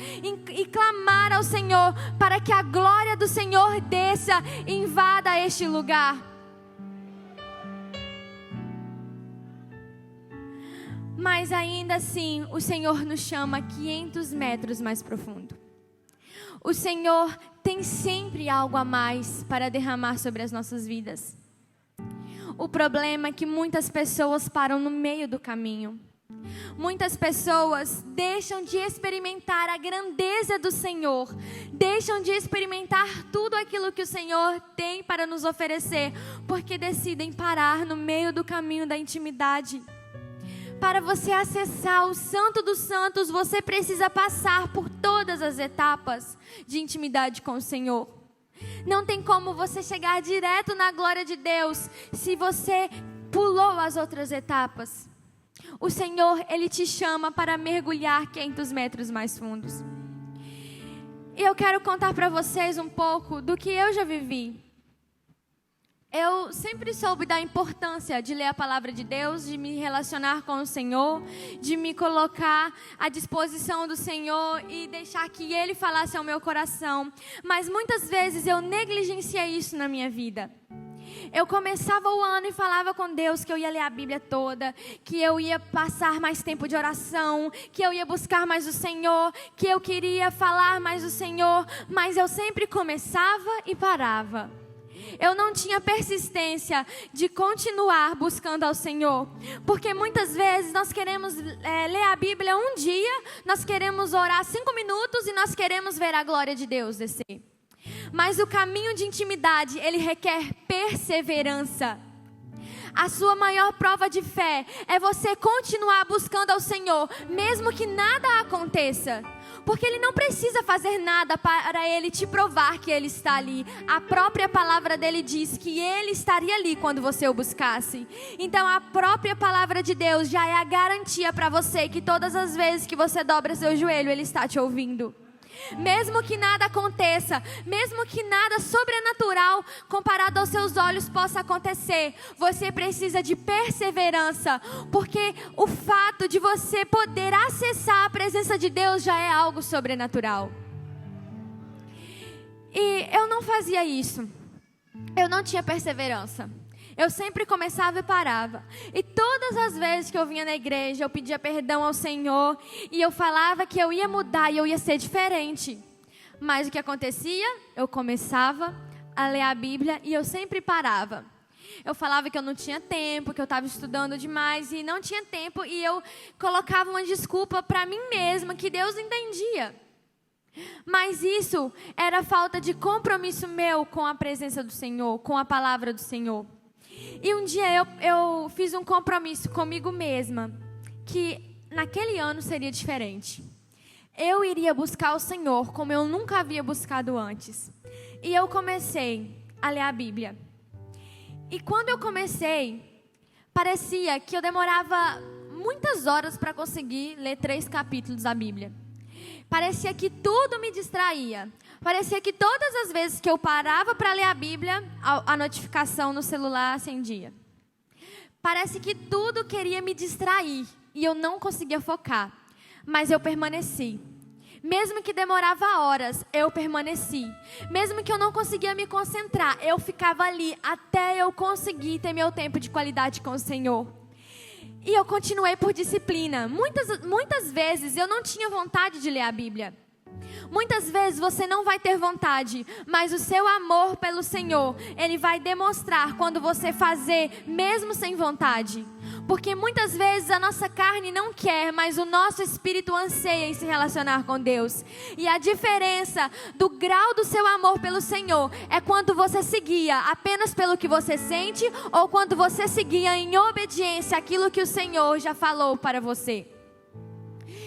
e clamar ao Senhor para que a glória do Senhor desça e invada este lugar. Mas ainda assim, o Senhor nos chama 500 metros mais profundo. O Senhor tem sempre algo a mais para derramar sobre as nossas vidas. O problema é que muitas pessoas param no meio do caminho. Muitas pessoas deixam de experimentar a grandeza do Senhor, deixam de experimentar tudo aquilo que o Senhor tem para nos oferecer, porque decidem parar no meio do caminho da intimidade. Para você acessar o Santo dos Santos, você precisa passar por todas as etapas de intimidade com o Senhor. Não tem como você chegar direto na glória de Deus se você pulou as outras etapas. O Senhor, Ele te chama para mergulhar 500 metros mais fundos. E eu quero contar para vocês um pouco do que eu já vivi. Eu sempre soube da importância de ler a palavra de Deus, de me relacionar com o Senhor, de me colocar à disposição do Senhor e deixar que Ele falasse ao meu coração. Mas muitas vezes eu negligenciei isso na minha vida. Eu começava o ano e falava com Deus que eu ia ler a Bíblia toda, que eu ia passar mais tempo de oração, que eu ia buscar mais o Senhor, que eu queria falar mais do Senhor, mas eu sempre começava e parava. Eu não tinha persistência de continuar buscando ao Senhor, porque muitas vezes nós queremos ler a Bíblia um dia, nós queremos orar 5 minutos e nós queremos ver a glória de Deus descer. Mas o caminho de intimidade, ele requer perseverança. A sua maior prova de fé é você continuar buscando ao Senhor, mesmo que nada aconteça. Porque Ele não precisa fazer nada para Ele te provar que Ele está ali. A própria palavra dEle diz que Ele estaria ali quando você o buscasse. Então a própria palavra de Deus já é a garantia para você que todas as vezes que você dobra seu joelho, Ele está te ouvindo. Mesmo que nada aconteça, mesmo que nada sobrenatural comparado aos seus olhos possa acontecer, você precisa de perseverança, porque o fato de você poder acessar a presença de Deus já é algo sobrenatural. E eu não fazia isso, eu não tinha perseverança. Eu sempre começava e parava. E todas as vezes que eu vinha na igreja, eu pedia perdão ao Senhor. E eu falava que eu ia mudar e eu ia ser diferente. Mas o que acontecia? Eu começava a ler a Bíblia e eu sempre parava. Eu falava que eu não tinha tempo, que eu estava estudando demais e não tinha tempo. E eu colocava uma desculpa para mim mesma, que Deus entendia. Mas isso era falta de compromisso meu com a presença do Senhor, com a palavra do Senhor. E um dia eu fiz um compromisso comigo mesma, que naquele ano seria diferente. Eu iria buscar o Senhor como eu nunca havia buscado antes. E eu comecei a ler a Bíblia. E quando eu comecei, parecia que eu demorava muitas horas para conseguir ler 3 capítulos da Bíblia. Parecia que tudo me distraía. Parecia que todas as vezes que eu parava para ler a Bíblia, a notificação no celular acendia. Parece que tudo queria me distrair e eu não conseguia focar. Mas eu permaneci. Mesmo que demorava horas, eu permaneci. Mesmo que eu não conseguia me concentrar, eu ficava ali até eu conseguir ter meu tempo de qualidade com o Senhor. E eu continuei por disciplina. Muitas vezes eu não tinha vontade de ler a Bíblia. Muitas vezes você não vai ter vontade, mas o seu amor pelo Senhor, Ele vai demonstrar quando você fazer, mesmo sem vontade. Porque muitas vezes a nossa carne não quer, mas o nosso espírito anseia em se relacionar com Deus. E a diferença do grau do seu amor pelo Senhor é quando você seguia apenas pelo que você sente ou quando você seguia em obediência àquilo que o Senhor já falou para você.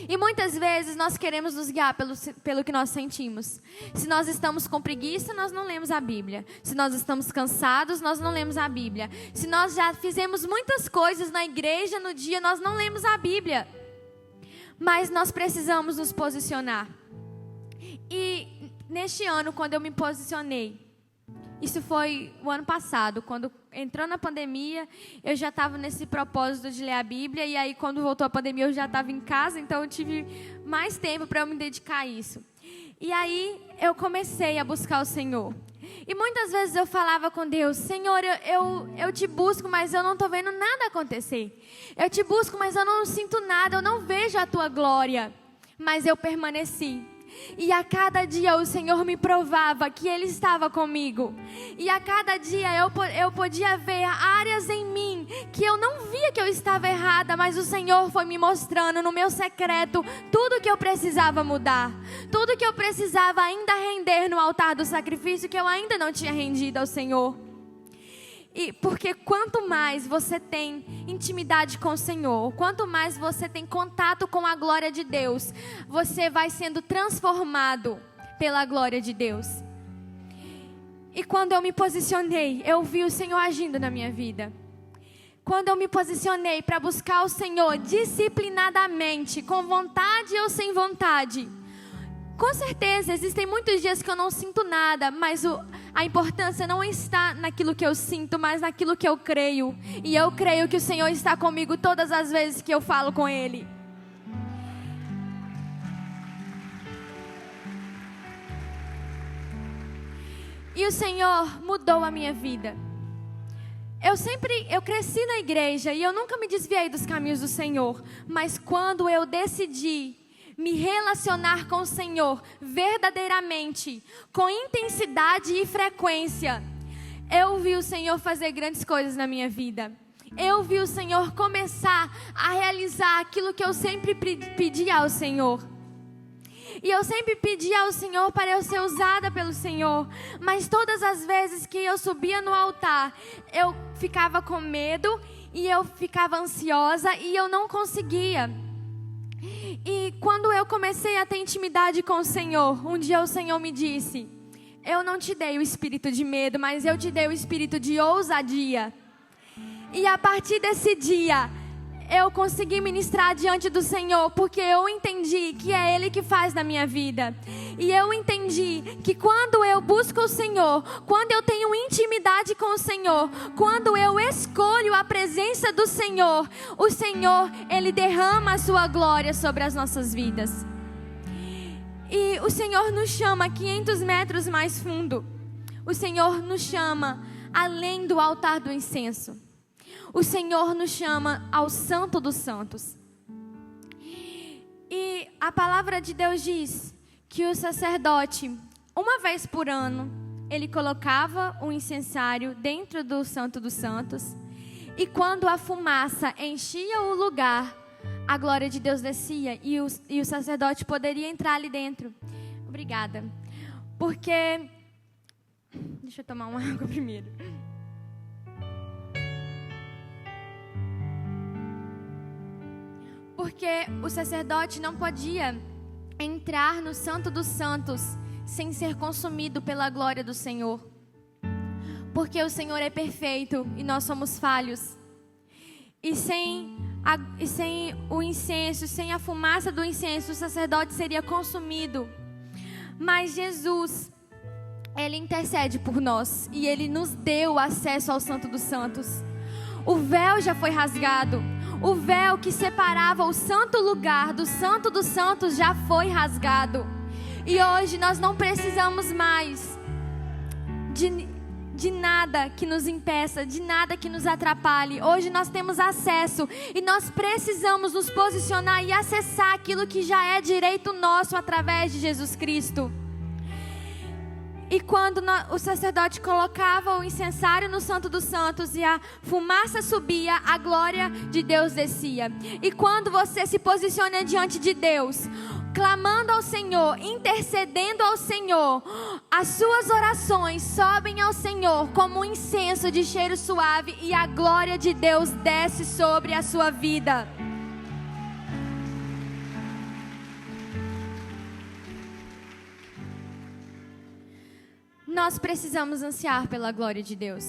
E muitas vezes nós queremos nos guiar pelo que nós sentimos. Se nós estamos com preguiça, nós não lemos a Bíblia. Se nós estamos cansados, nós não lemos a Bíblia. Se nós já fizemos muitas coisas na igreja no dia, nós não lemos a Bíblia. Mas nós precisamos nos posicionar. E neste ano, quando eu me posicionei, isso foi o ano passado, quando entrou na pandemia, eu já estava nesse propósito de ler a Bíblia, e aí quando voltou a pandemia eu já estava em casa, então eu tive mais tempo para eu me dedicar a isso. E aí eu comecei a buscar o Senhor. E muitas vezes eu falava com Deus: Senhor, eu te busco, mas eu não estou vendo nada acontecer. Eu te busco, mas eu não sinto nada, eu não vejo a tua glória. Mas eu permaneci. E a cada dia o Senhor me provava que Ele estava comigo. E a cada dia eu podia ver áreas em mim que eu não via que eu estava errada, mas o Senhor foi me mostrando no meu secreto tudo que eu precisava mudar, tudo que eu precisava ainda render no altar do sacrifício que eu ainda não tinha rendido ao Senhor. E porque quanto mais você tem intimidade com o Senhor, quanto mais você tem contato com a glória de Deus, você vai sendo transformado pela glória de Deus. E quando eu me posicionei, eu vi o Senhor agindo na minha vida. Quando eu me posicionei para buscar o Senhor disciplinadamente, com vontade ou sem vontade, com certeza, existem muitos dias que eu não sinto nada, mas a importância não está naquilo que eu sinto, mas naquilo que eu creio. E eu creio que o Senhor está comigo todas as vezes que eu falo com Ele. E o Senhor mudou a minha vida. Eu cresci na igreja e eu nunca me desviei dos caminhos do Senhor. Mas quando eu decidi me relacionar com o Senhor verdadeiramente, com intensidade e frequência, eu vi o Senhor fazer grandes coisas na minha vida. Eu vi o Senhor começar a realizar aquilo que eu sempre pedi ao Senhor. E eu sempre pedia ao Senhor para eu ser usada pelo Senhor. Mas todas as vezes que eu subia no altar, eu ficava com medo e eu ficava ansiosa e eu não conseguia. E quando eu comecei a ter intimidade com o Senhor, um dia o Senhor me disse: eu não te dei o espírito de medo, mas eu te dei o espírito de ousadia. E a partir desse dia, eu consegui ministrar diante do Senhor, porque eu entendi que é Ele que faz na minha vida. E eu entendi que quando eu busco o Senhor, quando eu tenho intimidade com o Senhor, quando eu escolho a presença do Senhor, o Senhor, Ele derrama a sua glória sobre as nossas vidas. E o Senhor nos chama 500 metros mais fundo. O Senhor nos chama além do altar do incenso. O Senhor nos chama ao Santo dos Santos. E a palavra de Deus diz que o sacerdote, uma vez por ano, ele colocava um incensário dentro do Santo dos Santos. E quando a fumaça enchia o lugar, a glória de Deus descia e o sacerdote poderia entrar ali dentro. Obrigada. Porque... Deixa eu tomar uma água primeiro. Porque o sacerdote não podia entrar no Santo dos Santos sem ser consumido pela glória do Senhor. Porque o Senhor é perfeito e nós somos falhos. E sem o incenso, sem a fumaça do incenso, o sacerdote seria consumido. Mas Jesus, Ele intercede por nós e Ele nos deu acesso ao Santo dos Santos. O véu já foi rasgado. O véu que separava o santo lugar do Santo dos Santos já foi rasgado. E hoje nós não precisamos mais de nada que nos impeça, de nada que nos atrapalhe. Hoje nós temos acesso e nós precisamos nos posicionar e acessar aquilo que já é direito nosso através de Jesus Cristo. E quando o sacerdote colocava o incensário no Santo dos Santos e a fumaça subia, a glória de Deus descia. E quando você se posiciona diante de Deus, clamando ao Senhor, intercedendo ao Senhor, as suas orações sobem ao Senhor como um incenso de cheiro suave e a glória de Deus desce sobre a sua vida. Nós precisamos ansiar pela glória de Deus.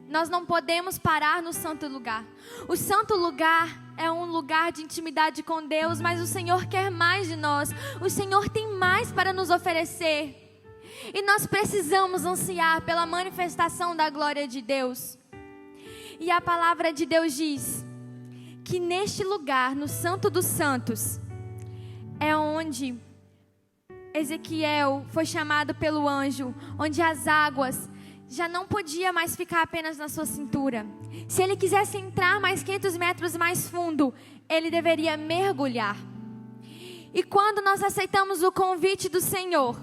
Nós não podemos parar no santo lugar. O santo lugar é um lugar de intimidade com Deus, mas o Senhor quer mais de nós. O Senhor tem mais para nos oferecer. E nós precisamos ansiar pela manifestação da glória de Deus. E a palavra de Deus diz que neste lugar, no Santo dos Santos, é onde Ezequiel foi chamado pelo anjo, onde as águas já não podia mais ficar apenas na sua cintura. Se ele quisesse entrar mais 500 metros mais fundo, ele deveria mergulhar. E quando nós aceitamos o convite do Senhor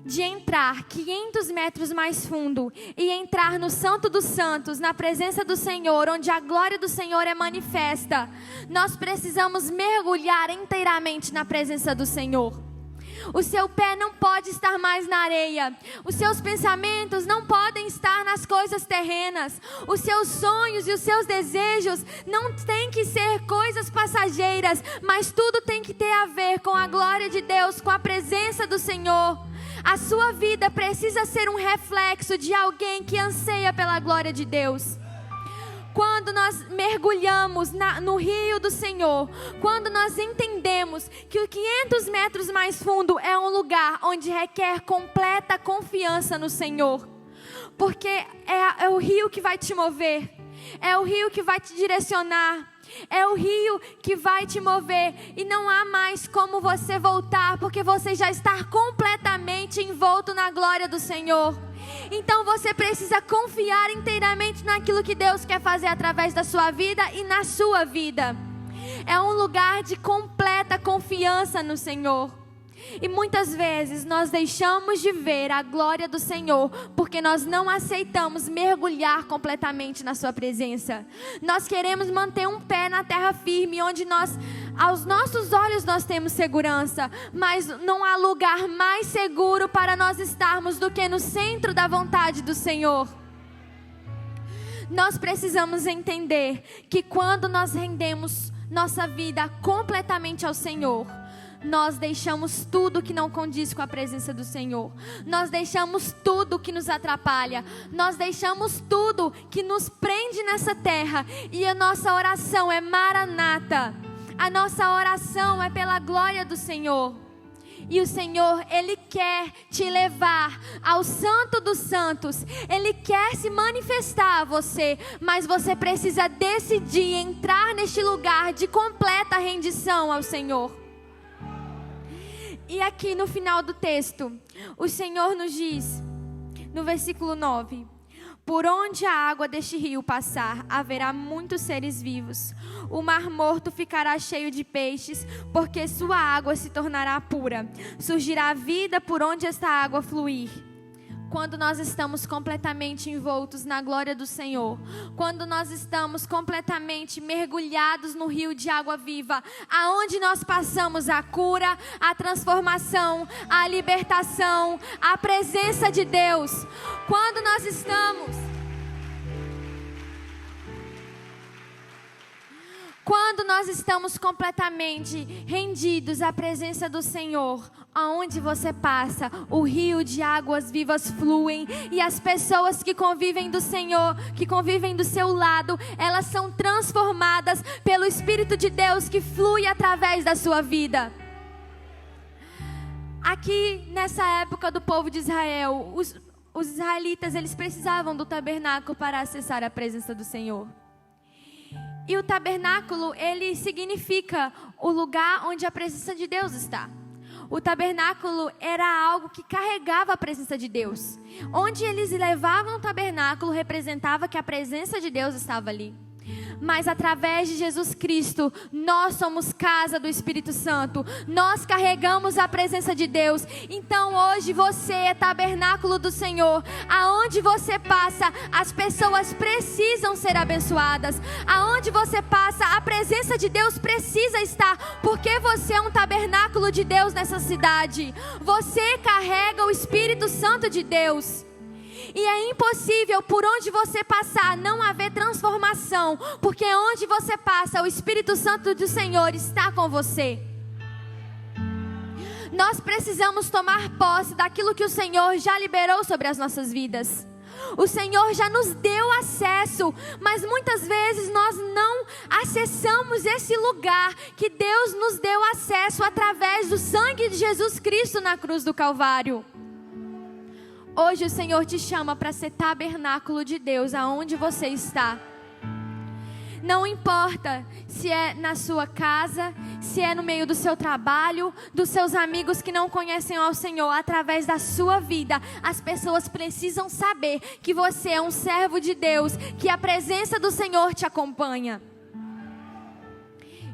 de entrar 500 metros mais fundo e entrar no Santo dos Santos, na presença do Senhor, onde a glória do Senhor é manifesta, nós precisamos mergulhar inteiramente na presença do Senhor. O seu pé não pode estar mais na areia. Os seus pensamentos não podem estar nas coisas terrenas. Os seus sonhos e os seus desejos não têm que ser coisas passageiras, mas tudo tem que ter a ver com a glória de Deus, com a presença do Senhor. A sua vida precisa ser um reflexo de alguém que anseia pela glória de Deus. Quando nós mergulhamos no rio do Senhor, quando nós entendemos que o 500 metros mais fundo é um lugar onde requer completa confiança no Senhor, porque é o rio que vai te mover, é o rio que vai te direcionar, é o rio que vai te mover e não há mais como você voltar, porque você já está completamente envolto na glória do Senhor. Então você precisa confiar inteiramente naquilo que Deus quer fazer através da sua vida e na sua vida. É um lugar de completa confiança no Senhor. E muitas vezes nós deixamos de ver a glória do Senhor porque nós não aceitamos mergulhar completamente na sua presença. Nós queremos manter um pé na terra firme, onde nós Aos nossos olhos nós temos segurança, mas não há lugar mais seguro para nós estarmos do que no centro da vontade do Senhor. Nós precisamos entender que quando nós rendemos nossa vida completamente ao Senhor, nós deixamos tudo que não condiz com a presença do Senhor. Nós deixamos tudo que nos atrapalha. Nós deixamos tudo que nos prende nessa terra. E a nossa oração é Maranata. A nossa oração é pela glória do Senhor. E o Senhor, Ele quer te levar ao Santo dos Santos. Ele quer se manifestar a você. Mas você precisa decidir entrar neste lugar de completa rendição ao Senhor. E aqui no final do texto, o Senhor nos diz, no versículo 9: por onde a água deste rio passar, haverá muitos seres vivos. O mar morto ficará cheio de peixes, porque sua água se tornará pura. Surgirá vida por onde esta água fluir. Quando nós estamos completamente envoltos na glória do Senhor, quando nós estamos completamente mergulhados no rio de água viva, aonde nós passamos a cura, a transformação, a libertação, a presença de Deus. Quando nós estamos completamente rendidos à presença do Senhor, aonde você passa, o rio de águas vivas fluem, e as pessoas que convivem do Senhor, que convivem do seu lado, elas são transformadas pelo Espírito de Deus que flui através da sua vida. Aqui nessa época do povo de Israel, os israelitas, eles precisavam do tabernáculo para acessar a presença do Senhor. E o tabernáculo, ele significa o lugar onde a presença de Deus está. O tabernáculo era algo que carregava a presença de Deus. Onde eles levavam o tabernáculo representava que a presença de Deus estava ali. Mas através de Jesus Cristo, nós somos casa do Espírito Santo. Nós carregamos a presença de Deus. Então hoje você é tabernáculo do Senhor. Aonde você passa, as pessoas precisam ser abençoadas. Aonde você passa, a presença de Deus precisa estar. Porque você é um tabernáculo de Deus nessa cidade. Você carrega o Espírito Santo de Deus. E é impossível por onde você passar não haver transformação, porque onde você passa, o Espírito Santo do Senhor está com você. Nós precisamos tomar posse daquilo que o Senhor já liberou sobre as nossas vidas. O Senhor já nos deu acesso, mas muitas vezes nós não acessamos esse lugar que Deus nos deu acesso através do sangue de Jesus Cristo na cruz do Calvário. Hoje o Senhor te chama para ser tabernáculo de Deus aonde você está. Não importa se é na sua casa, se é no meio do seu trabalho, dos seus amigos que não conhecem ao Senhor, através da sua vida, as pessoas precisam saber que você é um servo de Deus, que a presença do Senhor te acompanha.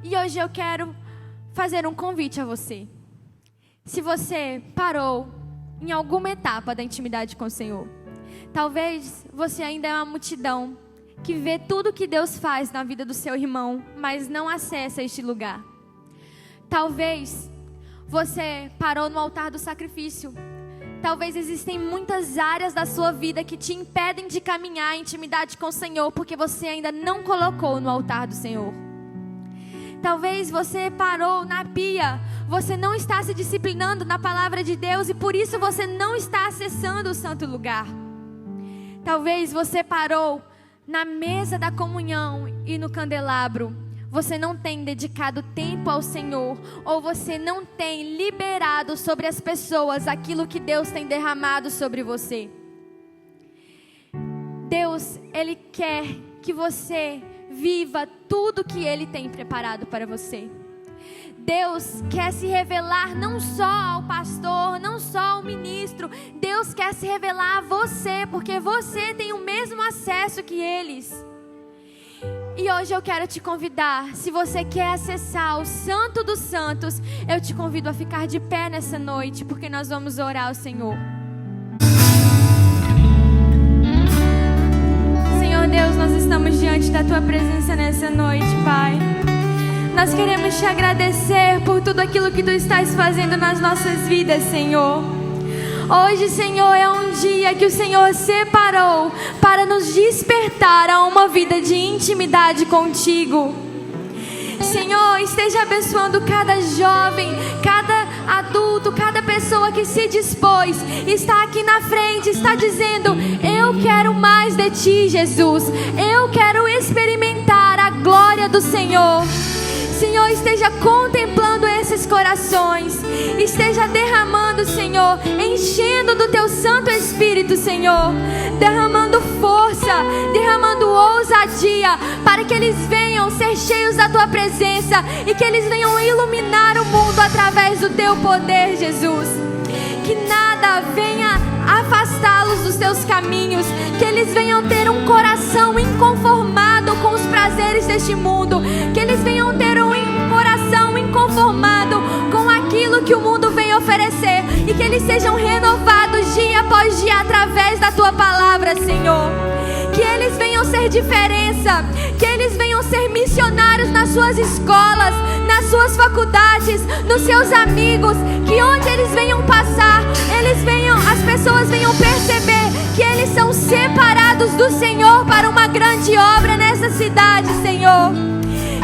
E hoje eu quero fazer um convite a você. Se você parou em alguma etapa da intimidade com o Senhor, talvez você ainda é uma multidão que vê tudo que Deus faz na vida do seu irmão, mas não acessa este lugar. Talvez você parou no altar do sacrifício. Talvez existem muitas áreas da sua vida que te impedem de caminhar em intimidade com o Senhor, porque você ainda não colocou no altar do Senhor. Talvez você parou na pia, você não está se disciplinando na palavra de Deus e por isso você não está acessando o santo lugar. Talvez você parou na mesa da comunhão e no candelabro. Você não tem dedicado tempo ao Senhor, ou você não tem liberado sobre as pessoas aquilo que Deus tem derramado sobre você. Deus, Ele quer que você viva tudo que Ele tem preparado para você. Deus quer se revelar não só ao pastor, não só ao ministro. Deus quer se revelar a você, porque você tem o mesmo acesso que eles. E hoje eu quero te convidar, se você quer acessar o Santo dos Santos, eu te convido a ficar de pé nessa noite, porque nós vamos orar ao Senhor. Senhor Deus, nós estamos diante da Tua presença nessa noite, Pai. Nós queremos te agradecer por tudo aquilo que tu estás fazendo nas nossas vidas, Senhor. Hoje, Senhor, é um dia que o Senhor separou para nos despertar a uma vida de intimidade contigo. Senhor, esteja abençoando cada jovem, cada adulto, cada pessoa que se dispôs, está aqui na frente, está dizendo: eu quero mais de ti, Jesus. Eu quero experimentar a glória do Senhor. Senhor, esteja contemplando esses corações, esteja derramando, Senhor, enchendo do teu Santo Espírito, Senhor, derramando força, derramando ousadia, para que eles venham ser cheios da tua presença e que eles venham iluminar o mundo através do teu poder, Jesus. Que nada venha afastá-los dos teus caminhos, que eles venham ter um coração inconformado com os prazeres deste mundo, que eles venham ter um coração inconformado com aquilo que o mundo vem oferecer, e que eles sejam renovados dia após dia através da tua palavra, Senhor. Que eles venham ser diferença, que eles venham ser missionários nas suas escolas, nas suas faculdades, nos seus amigos, que onde eles venham passar, as pessoas venham perceber que eles são separados do Senhor para uma grande obra nessa cidade, Senhor.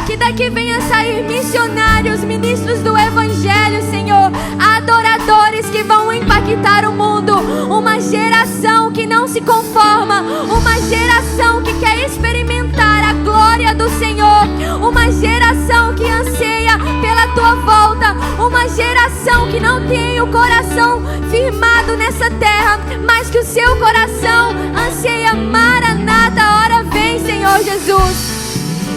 Que daqui venham sair missionários, ministros do Evangelho, Senhor, adoradores que vão impactar o mundo, uma geração que não se conforma, uma geração que quer experimentar a glória do Senhor, uma geração que anseia pela tua volta, uma geração que não tem o coração firmado nessa terra, mas que o seu coração anseia: Maranata, hora vem, Senhor Jesus.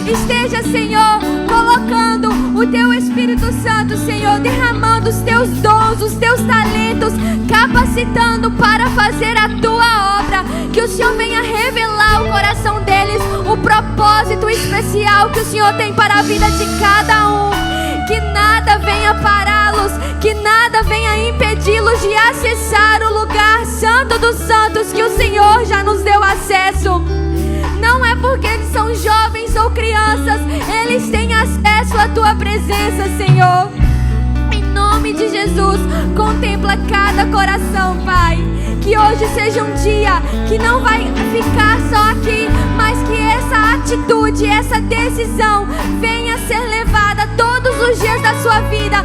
Esteja, Senhor, colocando o teu Espírito Santo, Senhor, derramando os teus dons, os teus talentos, capacitando para fazer a tua obra. Que o Senhor venha revelar ao coração deles o propósito especial que o Senhor tem para a vida de cada um. Que nada venha pará-los, que nada venha impedi-los de acessar o lugar santo dos santos que o Senhor já nos deu acesso. Não é porque eles são jovens ou crianças, eles têm acesso à tua presença, Senhor. Em nome de Jesus, contempla cada coração, Pai. Que hoje seja um dia que não vai ficar só aqui, mas que essa atitude, essa decisão venha ser levada todos os dias da sua vida